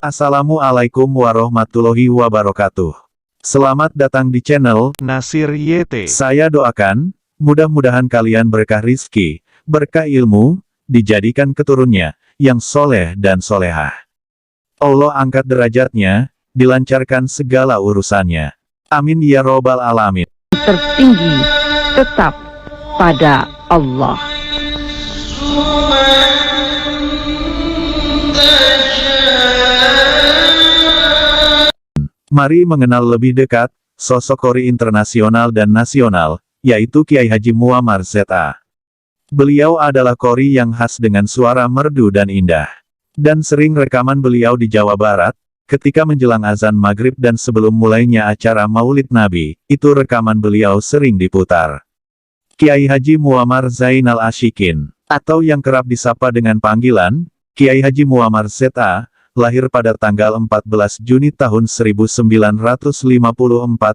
Assalamualaikum warahmatullahi wabarakatuh. Selamat datang di channel Nasir YT. Saya doakan, mudah-mudahan kalian berkah rizki, berkah ilmu, dijadikan keturunnya, yang soleh dan solehah. Allah angkat derajatnya, dilancarkan segala urusannya. Amin ya robbal alamin. Tertinggi tetap pada Allah. Mari mengenal lebih dekat sosok qori internasional dan nasional, yaitu Kiai Haji Muammar Z.A. Beliau adalah qori yang khas dengan suara merdu dan indah. Dan sering rekaman beliau di Jawa Barat, ketika menjelang azan maghrib dan sebelum mulainya acara Maulid Nabi, itu rekaman beliau sering diputar. Kiai Haji Muammar Zainal Ashikin, atau yang kerap disapa dengan panggilan Kiai Haji Muammar Z.A., lahir pada tanggal 14 Juni tahun 1954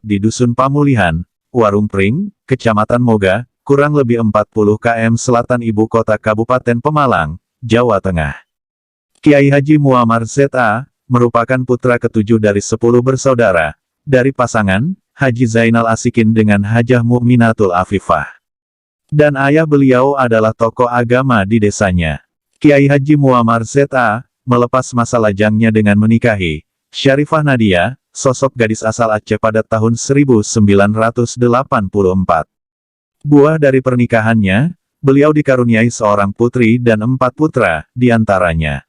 di Dusun Pamulihan, Warung Pring, Kecamatan Moga, kurang lebih 40 km selatan ibu kota Kabupaten Pemalang, Jawa Tengah. Kiai Haji Muammar Z.A. merupakan putra ketujuh dari 10 bersaudara, dari pasangan Haji Zainal Ashikin dengan Hajah Mukminatul Afifah. Dan ayah beliau adalah tokoh agama di desanya. Kiai Haji Muammar Z.A. melepas masa lajangnya dengan menikahi Syarifah Nadia, sosok gadis asal Aceh pada tahun 1984. Buah dari pernikahannya, beliau dikaruniai seorang putri dan 4 putra, diantaranya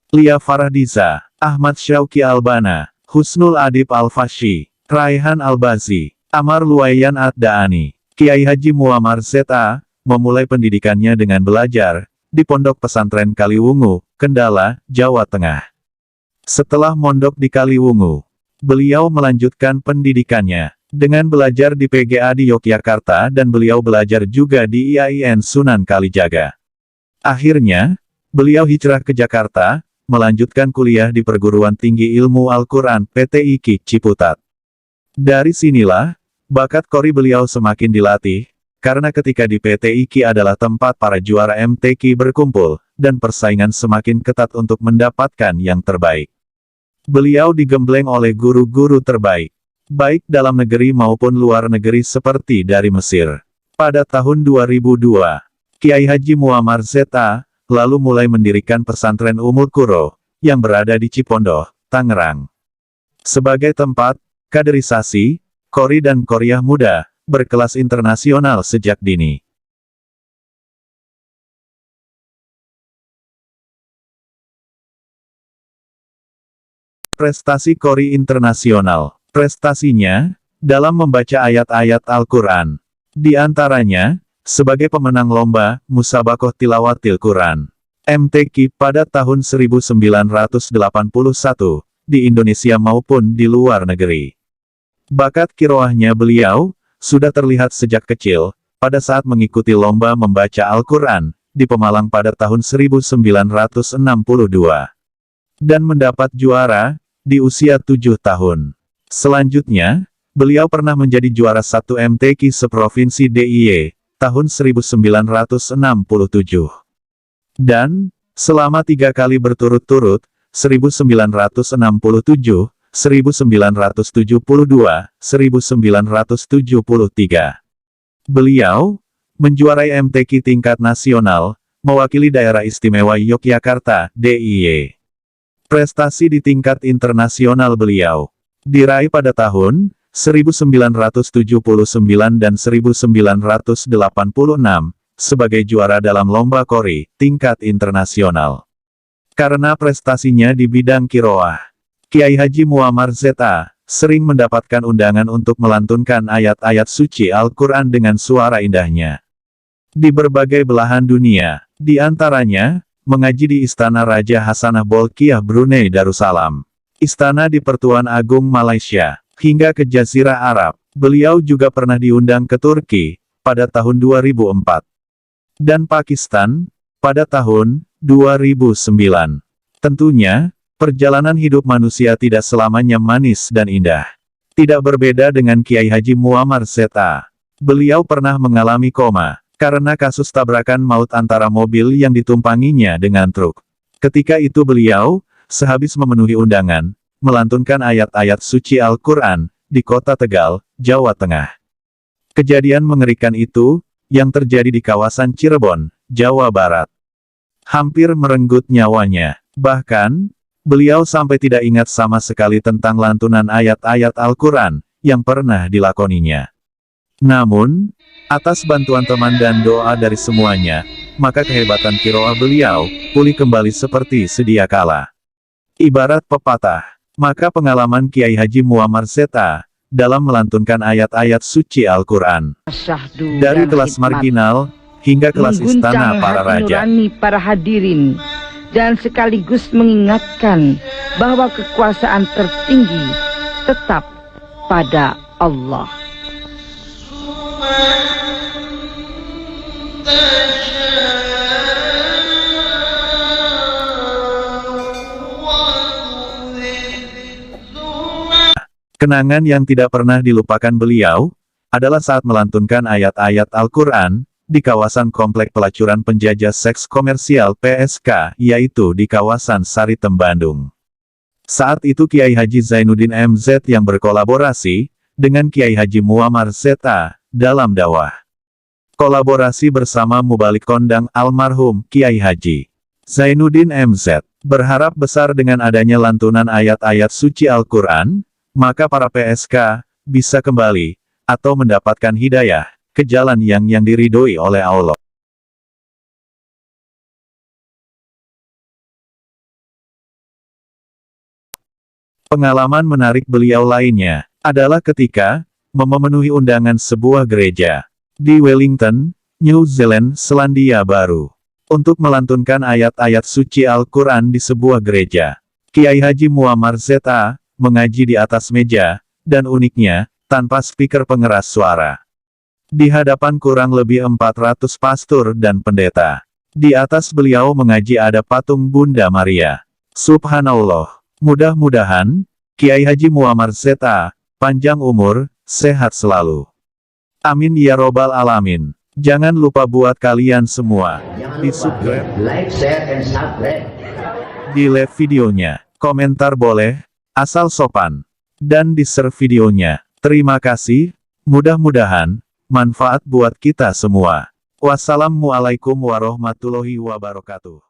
Lia Farahdiza, Ahmad Syauqi Albana, Husnul Adib Al-Fashi, Raihan Al-Bazi, Amar Luwayan Ad-Da'ani. Kiai Haji Muammar Z.A. memulai pendidikannya dengan belajar di Pondok Pesantren Kaliwungu, Kendala, Jawa Tengah. Setelah mondok di Kaliwungu, beliau melanjutkan pendidikannya dengan belajar di PGA di Yogyakarta dan beliau belajar juga di IAIN Sunan Kalijaga. Akhirnya, beliau hijrah ke Jakarta, melanjutkan kuliah di Perguruan Tinggi Ilmu Al-Quran PTIQ Ciputat. Dari sinilah, bakat qori beliau semakin dilatih, karena ketika di PTIQ adalah tempat para juara MTQ berkumpul, dan persaingan semakin ketat untuk mendapatkan yang terbaik. Beliau digembleng oleh guru-guru terbaik, baik dalam negeri maupun luar negeri seperti dari Mesir. Pada tahun 2002, Kiai Haji Muammar Z.A. lalu mulai mendirikan pesantren Ummul Qura, yang berada di Cipondoh, Tangerang. Sebagai tempat kaderisasi, qori dan qoriah muda, berkelas internasional sejak dini. Prestasi qori internasional. Prestasinya, dalam membaca ayat-ayat Al-Quran. Di antaranya, sebagai pemenang lomba, Musabaqoh Tilawatil Quran, MTQ pada tahun 1981, di Indonesia maupun di luar negeri. Bakat kiroahnya beliau sudah terlihat sejak kecil, pada saat mengikuti lomba membaca Al-Quran, di Pemalang pada tahun 1962. Dan mendapat juara, di usia 7 tahun. Selanjutnya, beliau pernah menjadi juara 1 MTQ seprovinsi DIY, tahun 1967. Dan, selama 3 kali berturut-turut, 1967, 1972, 1973. Beliau menjuarai MTQ tingkat nasional, mewakili Daerah Istimewa Yogyakarta, DIY. Prestasi di tingkat internasional beliau diraih pada tahun 1979 dan 1986, sebagai juara dalam lomba qori tingkat internasional. Karena prestasinya di bidang kiroah, Kiai Haji Muammar Z.A. sering mendapatkan undangan untuk melantunkan ayat-ayat suci Al-Quran dengan suara indahnya di berbagai belahan dunia, di antaranya mengaji di Istana Raja Hasanah Bolkiah Brunei Darussalam, Istana di Pertuan Agung Malaysia, hingga ke Jazirah Arab. Beliau juga pernah diundang ke Turki pada tahun 2004 dan Pakistan pada tahun 2009. Tentunya, perjalanan hidup manusia tidak selamanya manis dan indah. Tidak berbeda dengan Kiai Haji Muammar Z.A. Beliau pernah mengalami koma, karena kasus tabrakan maut antara mobil yang ditumpanginya dengan truk. Ketika itu beliau sehabis memenuhi undangan, melantunkan ayat-ayat suci Al-Quran, di kota Tegal, Jawa Tengah. Kejadian mengerikan itu, yang terjadi di kawasan Cirebon, Jawa Barat. Hampir merenggut nyawanya. Bahkan, beliau sampai tidak ingat sama sekali tentang lantunan ayat-ayat Al-Quran, yang pernah dilakoninya. Namun, atas bantuan teman dan doa dari semuanya, maka kehebatan kiroah beliau, pulih kembali seperti sedia kala. Ibarat pepatah, maka pengalaman Kiai Haji Muammar Z.A., dalam melantunkan ayat-ayat suci Al-Quran. Syahdu Dari dan kelas khidmat marginal, hingga kelas istana mengguncang para hati raja. nurani para hadirin, dan sekaligus mengingatkan bahwa kekuasaan tertinggi tetap pada Allah. Kenangan yang tidak pernah dilupakan beliau, adalah saat melantunkan ayat-ayat Al-Quran, di kawasan Komplek Pelacuran Penjajah Seks Komersial PSK, yaitu di kawasan Saritem, Bandung. Saat itu Kiai Haji Zainuddin MZ yang berkolaborasi, dengan Kiai Haji Muammar Z.A., dalam dakwah. Kolaborasi bersama Mubalik Kondang almarhum Kiai Haji Zainuddin MZ, berharap besar dengan adanya lantunan ayat-ayat suci Al-Quran, maka para PSK, bisa kembali, atau mendapatkan hidayah, ke jalan yang diridhoi oleh Allah. Pengalaman menarik beliau lainnya, adalah ketika, memenuhi undangan sebuah gereja, di Wellington, New Zealand, Selandia Baru, untuk melantunkan ayat-ayat suci Al-Quran di sebuah gereja. Kiai Haji Muammar Z.A., mengaji di atas meja, dan uniknya, tanpa speaker pengeras suara. Di hadapan kurang lebih 400 pastor dan pendeta. Di atas beliau mengaji ada patung Bunda Maria. Subhanallah. Mudah-mudahan, Kiai Haji Muammar Z.A., panjang umur, sehat selalu. Amin ya robbal alamin. Jangan lupa buat kalian semua, di subscribe, like, share, and subscribe. di like videonya, komentar boleh, asal sopan, dan di-share videonya. Terima kasih, mudah-mudahan manfaat buat kita semua. Wassalamualaikum warahmatullahi wabarakatuh.